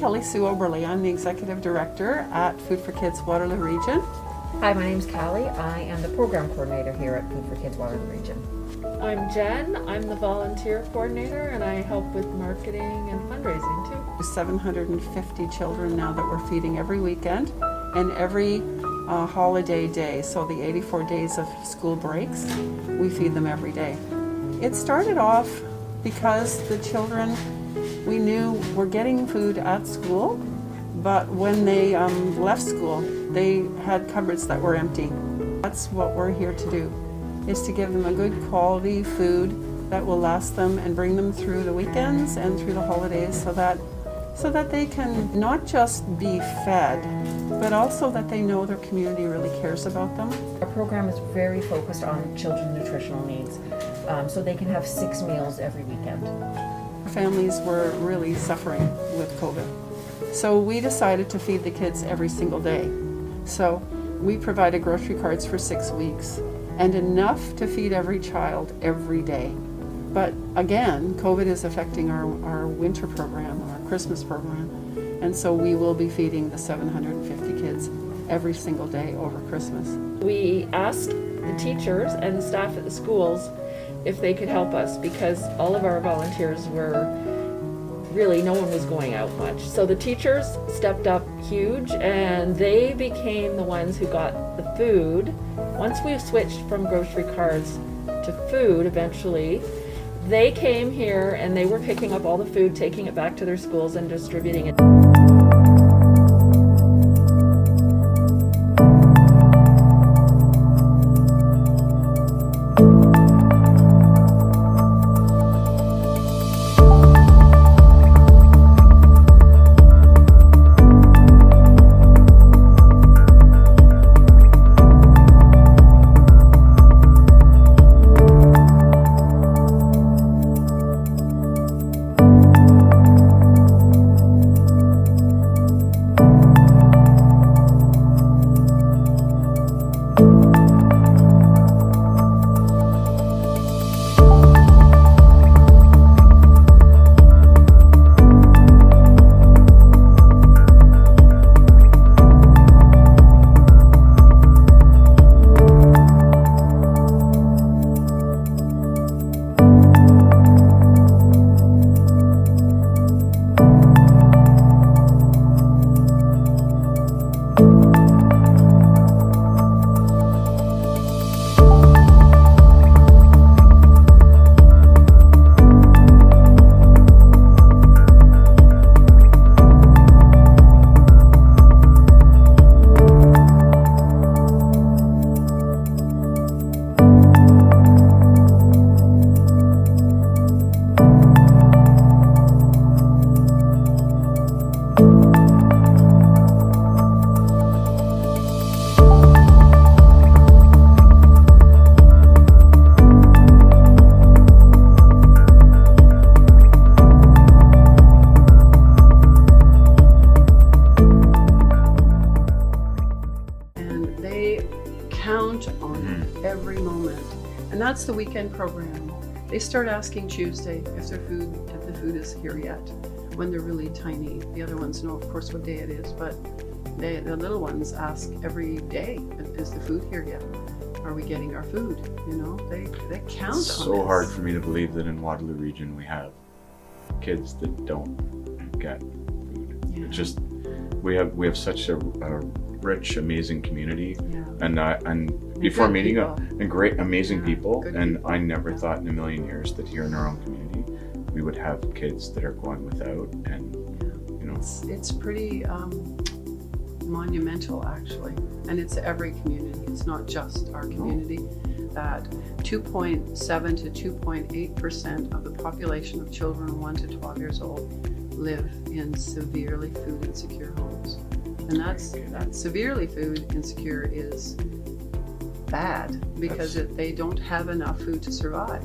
Kelly Sue Oberle. I'm the Executive Director at Food4Kids Waterloo Region. Hi, my name's Callie. I am the Program Coordinator here at Food4Kids Waterloo Region. I'm Jen. I'm the Volunteer Coordinator and I help with marketing and fundraising too. 750 children now that we're feeding every weekend and every holiday day. So the 84 days of school breaks, we feed them every day. It started off because the children, we knew were getting food at school, but when they left school, they had cupboards that were empty. That's what we're here to do, is to give them a good quality food that will last them and bring them through the weekends and through the holidays so that they can not just be fed, but also that they know their community really cares about them. Our program is very focused on children's nutritional needs, so they can have 6 meals every weekend. Families were really suffering with COVID. So we decided to feed the kids every single day. So we provided grocery cards for 6 weeks and enough to feed every child every day. But again, COVID is affecting our winter program, our Christmas program, and so we will be feeding the 750 kids every single day over Christmas. We asked the teachers and the staff at the schools if they could help us because all of our volunteers were really, no one was going out much. So the teachers stepped up huge and they became the ones who got the food. Once we switched from grocery cards to food eventually, they came here and they were picking up all the food, taking it back to their schools and distributing it. Count on every moment, and that's the weekend program. They start asking Tuesday if the food is here yet, when they're really tiny. The other ones know, of course, what day it is, but the little ones ask every day, is the food here yet? Are we getting our food? You know, they count on it. It's so hard for me to believe that in Waterloo Region we have kids that don't get food. Yeah. It's just we have such a rich, amazing community, Yeah. and before meeting great, amazing Yeah, people, and people. I never thought in a million years that here in our own community we would have kids that are going without, and you know, It's pretty monumental actually, and it's every community. It's not just our community. That 2.7 to 2.8% of the population of children 1 to 12 years old live in severely food insecure homes, and that severely food insecure is bad because they don't have enough food to survive.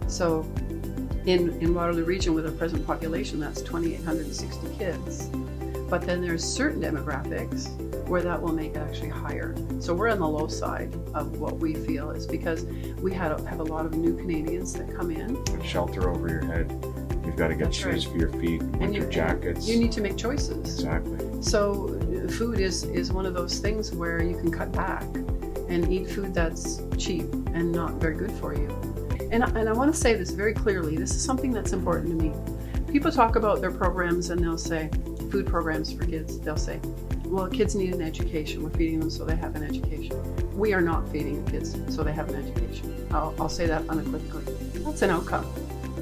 So in Waterloo Region, with our present population, that's 2,860 kids. But then there's certain demographics where that will make it actually higher. So we're on the low side of what we feel is because we have a lot of new Canadians that come in. shelter over your head, You've got to get That's shoes right. for your feet, winter you, jackets. You need to make choices. Exactly. So food is one of those things where you can cut back and eat food that's cheap and not very good for you. And I want to say this very clearly. This is something that's important to me. People talk about their programs and they'll say, food programs for kids, they'll say, well, kids need an education. We're feeding them so they have an education. We are not feeding the kids so they have an education. I'll say that unequivocally. That's an outcome,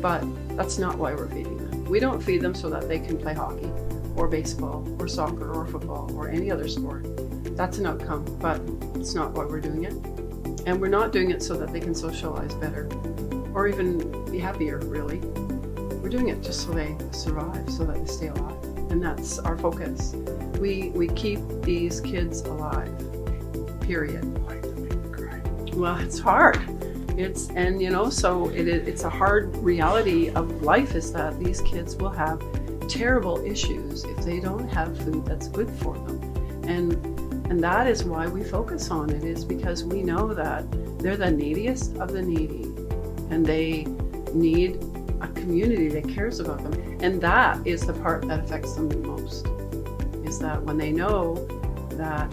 but that's not why we're feeding them. We don't feed them so that they can play hockey or baseball or soccer or football or any other sport. That's an outcome, but it's not why we're doing it. And we're not doing it so that they can socialize better or even be happier, really. We're doing it just so they survive, so that they stay alive. And that's our focus. We keep these kids alive, period. Like to make me cry. Well, it's hard. It's a hard reality of life is that these kids will have terrible issues if they don't have food that's good for them. And that is why we focus on it, is because we know that they're the neediest of the needy and they need a community that cares about them. And that is the part that affects them the most, is that when they know that,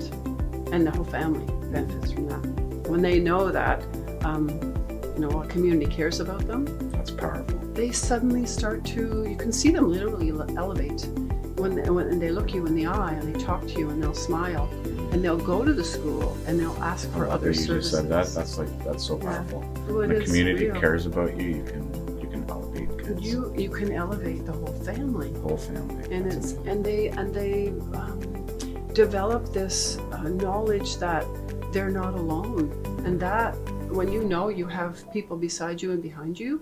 and the whole family benefits from that, when they know that a community cares about them, That's powerful. they suddenly start to, you can see them literally elevate when they look you in the eye and they talk to you and they'll smile and they'll go to the school and they'll ask for other You services. just said that. That's so Yeah. powerful. Well, it When the is community real. cares about you, you can elevate kids. You can elevate the whole family. The whole family. And That's it's amazing. and they develop this knowledge that they're not alone, and that when you know you have people beside you and behind you,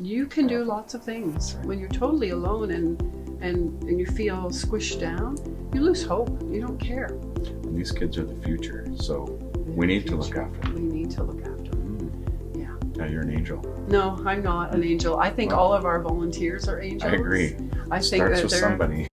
you can do lots of things. When you're totally alone and you feel squished down, you lose hope. You don't care. And these kids are the future, so we need to look after them. We need to look after them. Yeah. Yeah, you're an angel. No, I'm not an angel. I think Well, all of our volunteers are angels. I agree. I think Starts that with they're somebody.